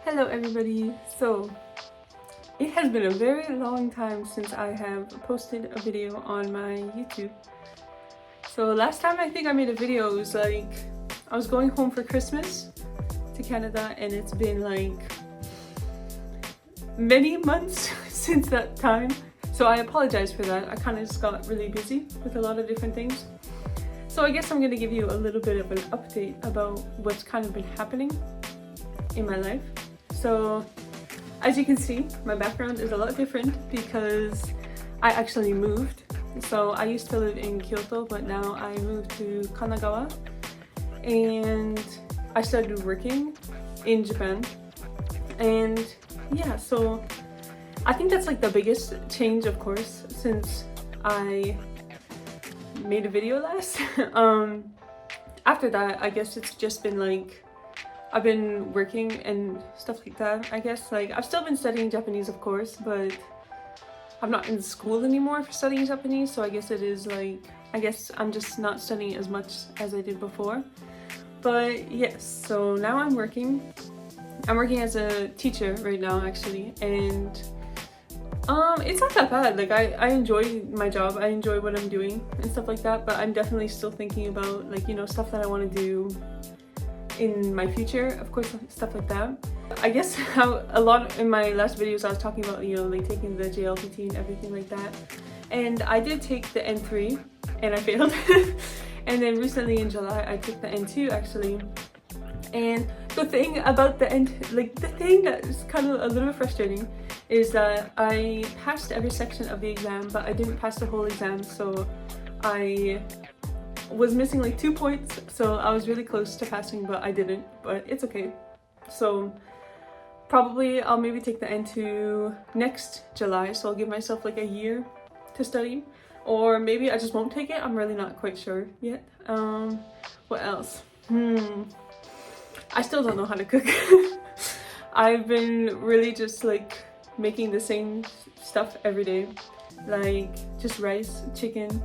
Hello everybody! So, it has been a very long time since I have posted a video on my YouTube. So last time I think I made a video, it was like, I was going home for Christmas to Canada, and it's been like many months since that time. So I apologize for that. I kind of just got really busy with a lot of different things. So I guess I'm going to give you a little bit of an update about what's kind of been happening in my life. So as you can see, my background is a lot different because I actually moved. So I used to live in Kyoto, but now I moved to Kanagawa and I started working in Japan. And yeah, so I think that's like the biggest change, of course, since I made a video last. After that, I guess it's just been like I've been working and stuff like that. I guess like I've still been studying Japanese, of course, but I'm not in school anymore for studying Japanese, so I guess it is like, I guess I'm just not studying as much as I did before. But yes, so now I'm working as a teacher right now, actually, and it's not that bad. Like I enjoy my job, I enjoy what I'm doing and stuff like that, but I'm definitely still thinking about, like, you know, stuff that I want to do in my future, of course, stuff like that. I guess how a lot in my last videos I was talking about, you know, like taking the JLPT and everything like that, and I did take the N3 and I failed. And then recently in July I took the N2 actually, and the thing about the the thing that is kind of a little bit frustrating is that I passed every section of the exam, but I didn't pass the whole exam, so I was missing like 2 points, so I was really close to passing, but I didn't, but it's okay. So probably I'll maybe take the N2 next July, so I'll give myself like a year to study, or maybe I just won't take it. I'm really not quite sure yet. What else? I still don't know how to cook. I've been really just like making the same stuff every day, like just rice, chicken,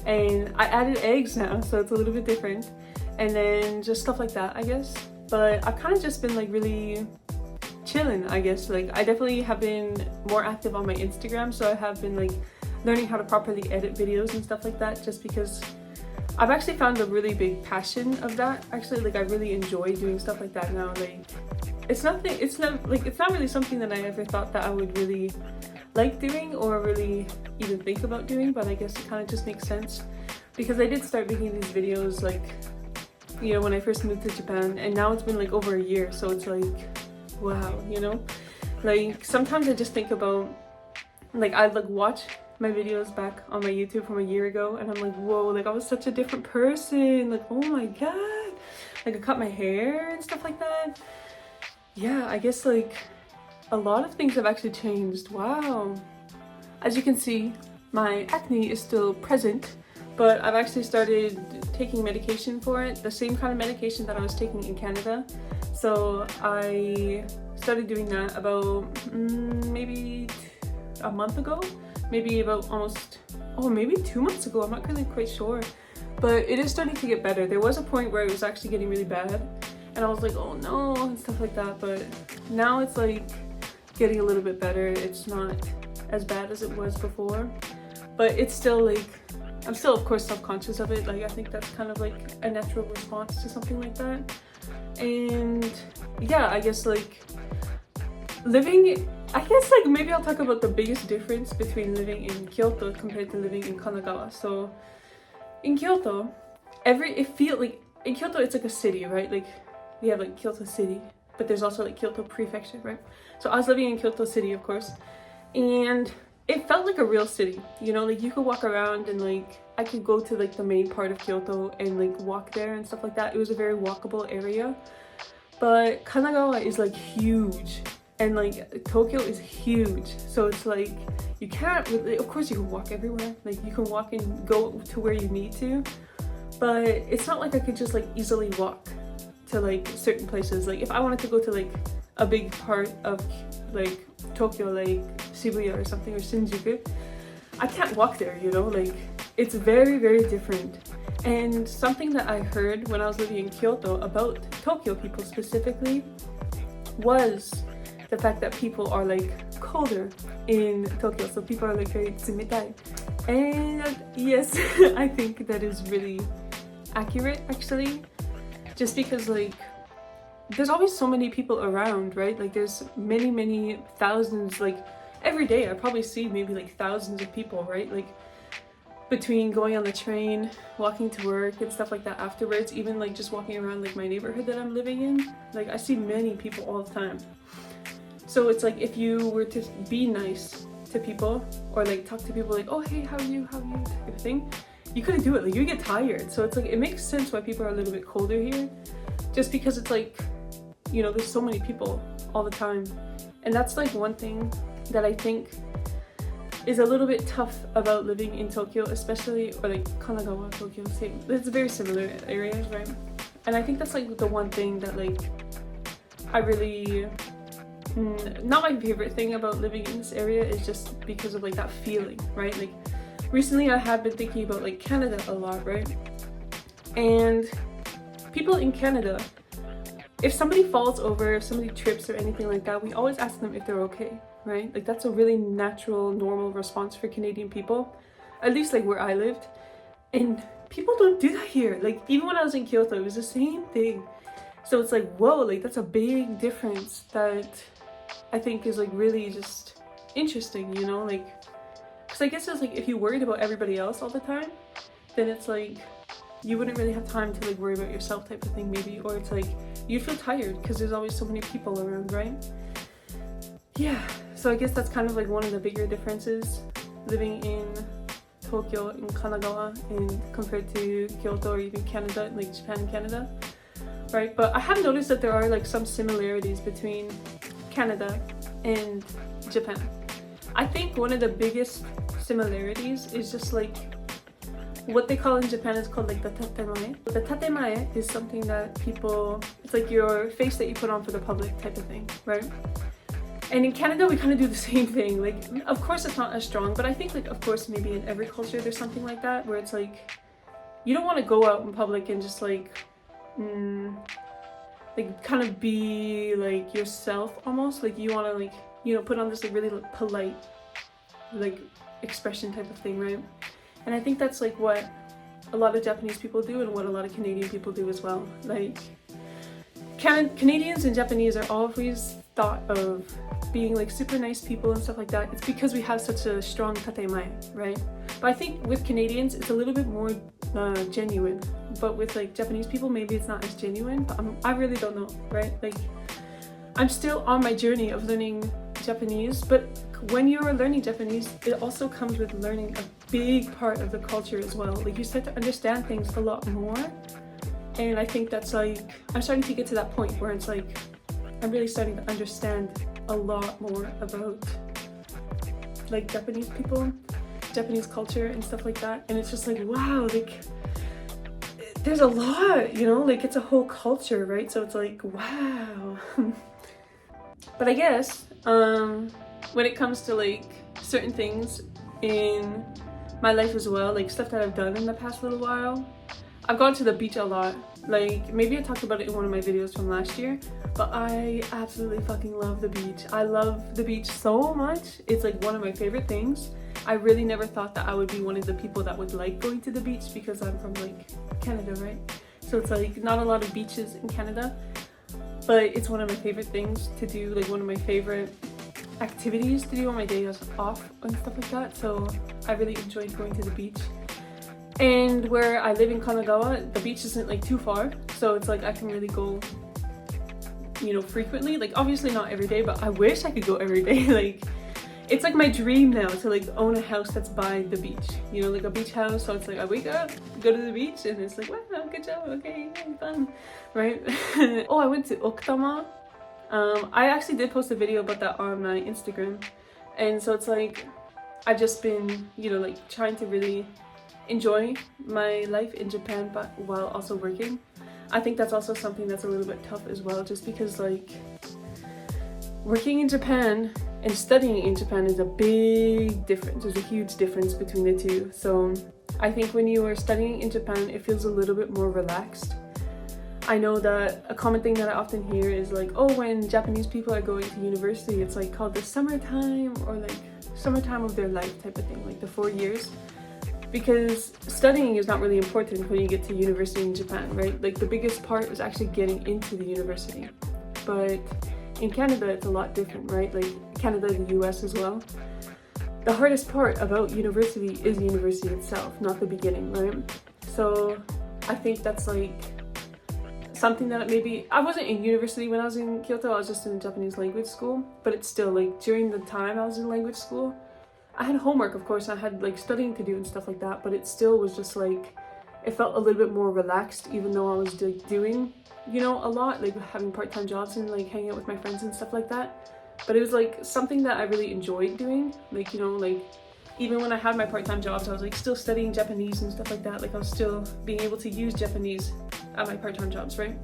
and I added eggs now, so it's a little bit different, and then just stuff like that, I guess. But I've kind of just been like really chilling, I guess. Like I definitely have been more active on my Instagram, so I have been like learning how to properly edit videos and stuff like that, just because I've actually found a really big passion of that. Actually, like I really enjoy doing stuff like that now. Like it's not really something that I ever thought that I would really like doing or really even think about doing, but I guess it kind of just makes sense because I did start making these videos like, you know, when I first moved to Japan, and now it's been like over a year, so it's like, wow, you know. Like sometimes I just think about, like, I'd like watch my videos back on my YouTube from a year ago and I'm like, whoa, like I was such a different person, like oh my god, like I cut my hair and stuff like that. Yeah, I guess like a lot of things have actually changed. Wow. As you can see, my acne is still present, but I've actually started taking medication for it, the same kind of medication that I was taking in Canada. So I started doing that about maybe a month ago, maybe about maybe 2 months ago. I'm not really quite sure, but it is starting to get better. There was a point where it was actually getting really bad and I was like, oh no, and stuff like that, but now it's like getting a little bit better. It's not as bad as it was before, but it's still like, I'm still of course self-conscious of it. Like I think that's kind of like a natural response to something like that. And yeah, I guess like maybe I'll talk about the biggest difference between living in Kyoto compared to living in Kanagawa. So in Kyoto, in Kyoto it's like a city, right? Like we have like Kyoto City, but there's also like Kyoto Prefecture, right? So I was living in Kyoto City, of course, and it felt like a real city, you know, like you could walk around and like I could go to like the main part of Kyoto and like walk there and stuff like that. It was a very walkable area. But Kanagawa is like huge, and like Tokyo is huge, so it's like you can't really, of course you can walk everywhere, like you can walk and go to where you need to, but it's not like I could just like easily walk to like certain places. Like if I wanted to go to like a big part of like Tokyo, like Shibuya or something, or Shinjuku, I can't walk there, you know. Like it's very, very different. And something that I heard when I was living in Kyoto about Tokyo people specifically was the fact that people are like colder in Tokyo, so people are like very tsumitai. And yes, I think that is really accurate actually, just because like there's always so many people around, right? Like there's many thousands, like every day I probably see maybe like thousands of people, right? Like between going on the train, walking to work and stuff like that afterwards, even like just walking around like my neighborhood that I'm living in, like I see many people all the time. So it's like if you were to be nice to people or like talk to people like, oh hey, how are you type of thing, you couldn't do it, like you get tired. So it's like it makes sense why people are a little bit colder here, just because it's like, you know, there's so many people all the time. And that's like one thing that I think is a little bit tough about living in Tokyo, especially, or like Kanagawa, Tokyo, same. It's very similar areas, right? And I think that's like the one thing that like I really, not my favorite thing about living in this area is just because of like that feeling, right? Like recently I have been thinking about like Canada a lot, right? And people in Canada, if somebody falls over, if somebody trips or anything like that, we always ask them if they're okay, right? Like that's a really natural, normal response for Canadian people, at least like where I lived. And people don't do that here. Like even when I was in Kyoto, it was the same thing. So it's like, whoa, like that's a big difference that I think is like really just interesting, you know? Like, because I guess it's like if you worried about everybody else all the time, then it's like you wouldn't really have time to like worry about yourself type of thing maybe, or it's like you'd feel tired because there's always so many people around, right? Yeah, so I guess that's kind of like one of the bigger differences living in Tokyo, in Kanagawa, and compared to Kyoto or even Canada, like Japan and Canada, right? But I have noticed that there are like some similarities between Canada and Japan. I think one of the biggest similarities is just like what they call in Japan is called like the tatemae. The tatemae is something that people, it's like your face that you put on for the public type of thing, right? And in Canada we kind of do the same thing. Like of course it's not as strong, but I think like of course maybe in every culture there's something like that where it's like you don't want to go out in public and just like kind of be like yourself almost. Like you want to like, you know, put on this like really like, polite like expression type of thing, right? And I think that's like what a lot of Japanese people do and what a lot of Canadian people do as well. Like Canadians and Japanese are always thought of being like super nice people and stuff like that. It's because we have such a strong tatemae, right? But I think with Canadians it's a little bit more genuine, but with like Japanese people maybe it's not as genuine, but I really don't know, right? Like I'm still on my journey of learning Japanese, but when you're learning Japanese, it also comes with learning a big part of the culture as well. Like you start to understand things a lot more, and I think that's like, I'm starting to get to that point where it's like I'm really starting to understand a lot more about like Japanese people, Japanese culture and stuff like that. And it's just like, wow, like there's a lot, you know, like it's a whole culture, right? So it's like, wow. But I guess when it comes to like certain things in my life as well, like stuff that I've done in the past little while, I've gone to the beach a lot. Like maybe I talked about it in one of my videos from last year, but I absolutely fucking love the beach. I love the beach so much. It's like one of my favorite things. I really never thought that I would be one of the people that would like going to the beach because I'm from like Canada, right? So it's like not a lot of beaches in Canada, but it's one of my favorite things to do, like one of my favorite activities to do on my days off and stuff like that. So I really enjoyed going to the beach. And where I live in Kanagawa, the beach isn't like too far, so it's like I can really go, you know, frequently. Like obviously not every day, but I wish I could go every day. Like it's like my dream now to like own a house that's by the beach, you know, like a beach house. So it's like I wake up, go to the beach, and it's like, wow, good job, okay, fun, right? Oh, I went to Okutama. I actually did post a video about that on my Instagram, and so it's like I've just been, you know, like trying to really enjoy my life in Japan, but while also working. I think that's also something that's a little bit tough as well, just because like working in Japan and studying in Japan is a big difference. There's a huge difference between the two. So I think when you are studying in Japan, it feels a little bit more relaxed. I know that a common thing that I often hear is like, oh, when Japanese people are going to university, it's like called the summertime, or like summertime of their life type of thing, like the 4 years. Because studying is not really important when you get to university in Japan, right? Like the biggest part is actually getting into the university. But in Canada, it's a lot different, right? Like Canada, the US as well. The hardest part about university is university itself, not the beginning, right? So I think that's like something that maybe, I wasn't in university when I was in Kyoto, I was just in a Japanese language school, but it's still like during the time I was in language school, I had homework, of course, I had like studying to do and stuff like that, but it still was just like, it felt a little bit more relaxed, even though I was like doing, you know, a lot, like having part-time jobs and like hanging out with my friends and stuff like that. But it was like something that I really enjoyed doing, like, you know, like even when I had my part-time jobs, I was like still studying Japanese and stuff like that, like I was still being able to use Japanese at my part-time jobs, right?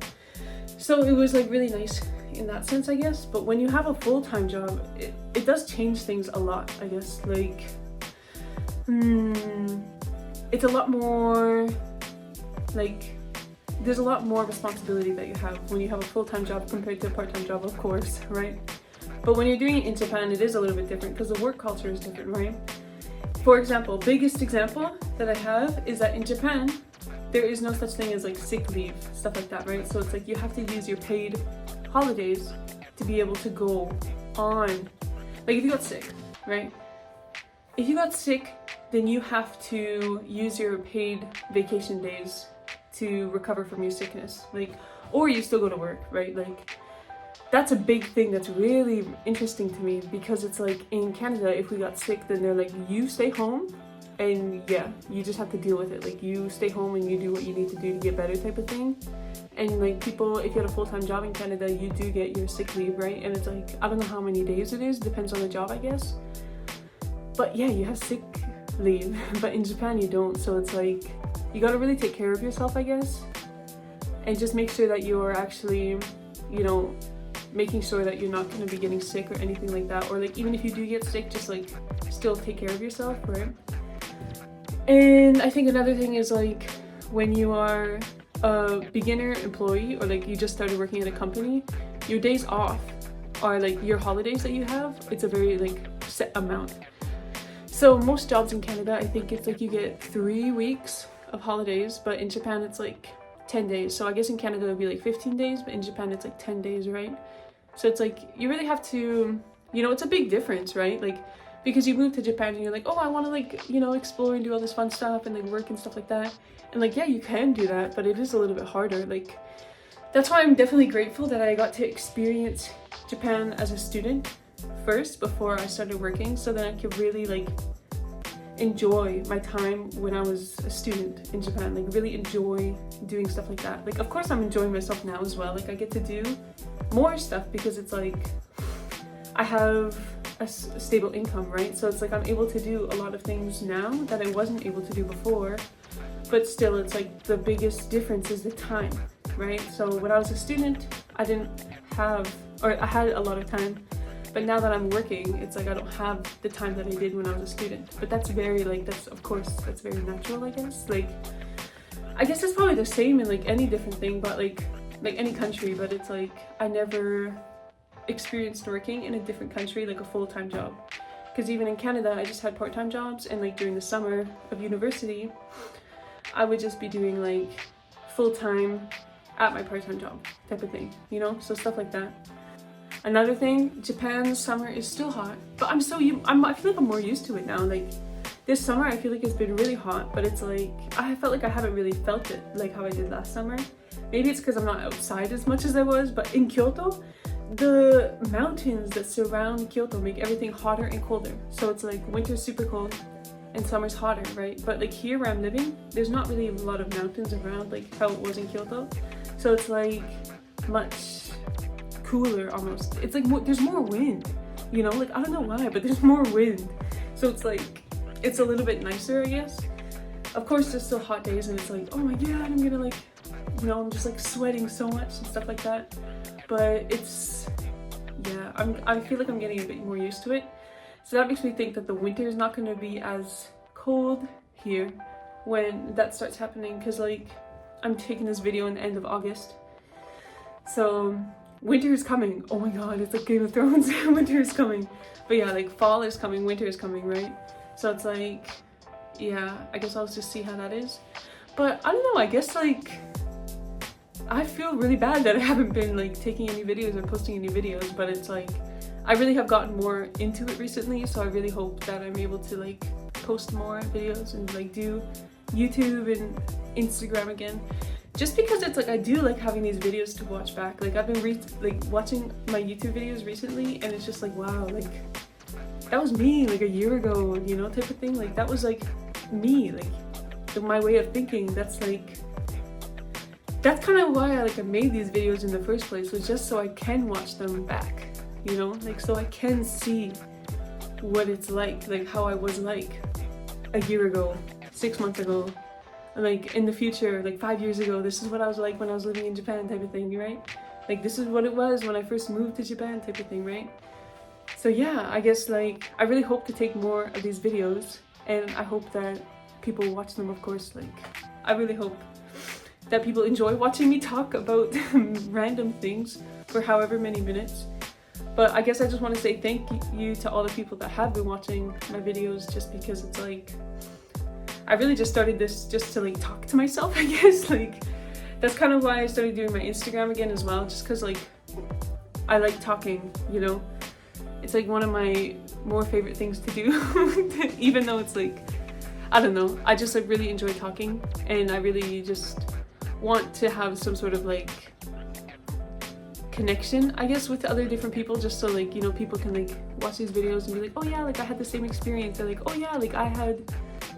So it was like really nice in that sense, I guess. But when you have a full-time job, it does change things a lot, I guess. Like it's a lot more like, there's a lot more responsibility that you have when you have a full-time job compared to a part-time job, of course, right? But when you're doing it in Japan, it is a little bit different because the work culture is different, right? For example, biggest example that I have is that in Japan, there is no such thing as like sick leave, stuff like that, right? So it's like you have to use your paid holidays to be able to go on. Like if you got sick, right? If you got sick, then you have to use your paid vacation days to recover from your sickness. Like, or you still go to work, right? Like that's a big thing that's really interesting to me, because it's like in Canada, if we got sick, then they're like, you stay home and yeah, you just have to deal with it. Like you stay home and you do what you need to do to get better type of thing. And like people, if you had a full-time job in Canada, you do get your sick leave, right? And it's like, I don't know how many days it is, depends on the job, I guess. But yeah, you have sick leave, but in Japan you don't. So it's like, you gotta really take care of yourself, I guess. And just make sure that you're actually, you know, making sure that you're not going to be getting sick or anything like that, or like even if you do get sick, just like still take care of yourself, right? And I think another thing is like when you are a beginner employee, or like you just started working at a company, your days off are like your holidays that you have, it's a very like set amount. So most jobs in Canada, I think it's like you get 3 weeks of holidays, but in Japan it's like 10 days. So I guess in Canada it would be like 15 days, but in Japan it's like 10 days, right? So it's like, you really have to, you know, it's a big difference, right? Like, because you move to Japan and you're like, oh, I want to like, you know, explore and do all this fun stuff and like work and stuff like that. And like, yeah, you can do that, but it is a little bit harder. Like, that's why I'm definitely grateful that I got to experience Japan as a student first before I started working, so that I could really like enjoy my time when I was a student in Japan, like really enjoy doing stuff like that. Like, of course I'm enjoying myself now as well. Like I get to do more stuff because it's like I have a stable income, right? So it's like I'm able to do a lot of things now that I wasn't able to do before, but still it's like the biggest difference is the time, right? So when I was a student, I didn't have, or I had a lot of time, but now that I'm working, it's like I don't have the time that I did when I was a student. But that's very like, that's of course, that's very natural, I guess. Like, I guess it's probably the same in like any different thing, but like any country, but it's like I never experienced working in a different country, like a full-time job. Because even in Canada, I just had part-time jobs, and like during the summer of university, I would just be doing like full-time at my part-time job type of thing, you know? So stuff like that. Another thing, Japan's summer is still hot, but I feel like I'm more used to it now. Like this summer, I feel like it's been really hot, but it's like, I felt like I haven't really felt it like how I did last summer. Maybe it's because I'm not outside as much as I was, but in Kyoto, the mountains that surround Kyoto make everything hotter and colder. So it's like winter's super cold and summer's hotter, right? But like here where I'm living, there's not really a lot of mountains around like how it was in Kyoto. So it's like much cooler almost. It's like there's more wind, you know? Like I don't know why, but there's more wind. So it's like, it's a little bit nicer, I guess. Of course there's still hot days and it's like, oh my god, I'm gonna like, you know, I'm just like sweating so much and stuff like that. But it's, yeah, I feel like I'm getting a bit more used to it. So that makes me think that the winter is not going to be as cold here when that starts happening, because like I'm taking this video in the end of August, So winter is coming. Oh my god, it's like Game of Thrones. Winter is coming. But yeah, like fall is coming, winter is coming, right? So it's like, yeah, I guess I'll just see how that is. But I don't know, I guess like I feel really bad that I haven't been like taking any videos or posting any videos, but it's like I really have gotten more into it recently, so I really hope that I'm able to like post more videos and like do YouTube and Instagram again. Just because it's like I do like having these videos to watch back. Like I've been like watching my YouTube videos recently, and it's just like, wow, like that was me like a year ago, you know, type of thing. Like that was like me, like my way of thinking. That's kind of why I made these videos in the first place, was just so I can watch them back, you know, like so I can see what it's like how I was like a year ago, 6 months ago, and like in the future, like 5 years ago, this is what I was like when I was living in Japan, type of thing, right? Like this is what it was when I first moved to Japan, type of thing, right? So yeah, I guess like I really hope to take more of these videos, and I hope that people watch them, of course. Like I really hope that people enjoy watching me talk about random things for however many minutes. But I guess I just want to say thank you to all the people that have been watching my videos, just because it's like I really just started this just to like talk to myself, I guess. Like that's kind of why I started doing my Instagram again as well, just because like I like talking, you know. It's like one of my more favorite things to do, even though it's like, I don't know, I just like really enjoy talking, and I really just want to have some sort of like connection, I guess, with other different people, just so like, you know, people can like watch these videos and be like, oh yeah, like I had the same experience, or like, oh yeah, like I had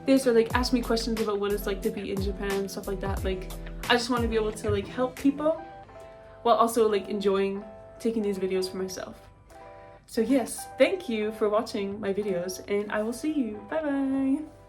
this, or like ask me questions about what it's like to be in Japan, stuff like that. Like I just want to be able to like help people while also like enjoying taking these videos for myself. So yes, thank you for watching my videos, and I will see you. Bye bye.